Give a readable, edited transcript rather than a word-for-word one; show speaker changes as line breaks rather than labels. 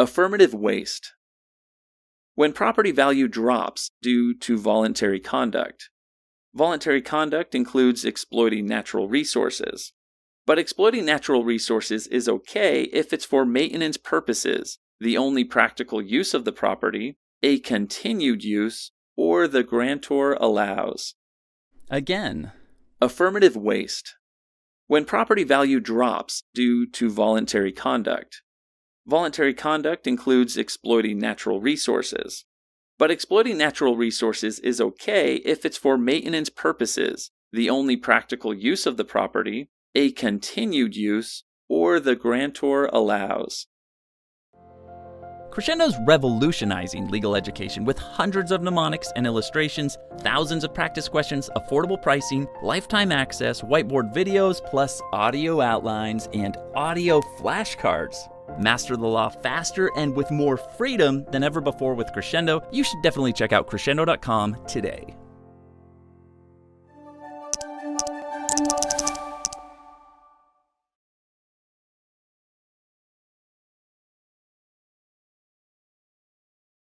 Affirmative waste. When property value drops due to voluntary conduct. Voluntary conduct includes exploiting natural resources. But exploiting natural resources is okay if it's for maintenance purposes, the only practical use of the property, a continued use, or the grantor allows.
Again.
Affirmative waste. When property value drops due to voluntary conduct. Voluntary conduct includes exploiting natural resources. But exploiting natural resources is okay if it's for maintenance purposes, the only practical use of the property, a continued use, or the grantor allows.
Crescendo's revolutionizing legal education with hundreds of mnemonics and illustrations, thousands of practice questions, affordable pricing, lifetime access, whiteboard videos, plus audio outlines and audio flashcards. Master the law faster and with more freedom than ever before with Crescendo. You should definitely check out crescendo.com today.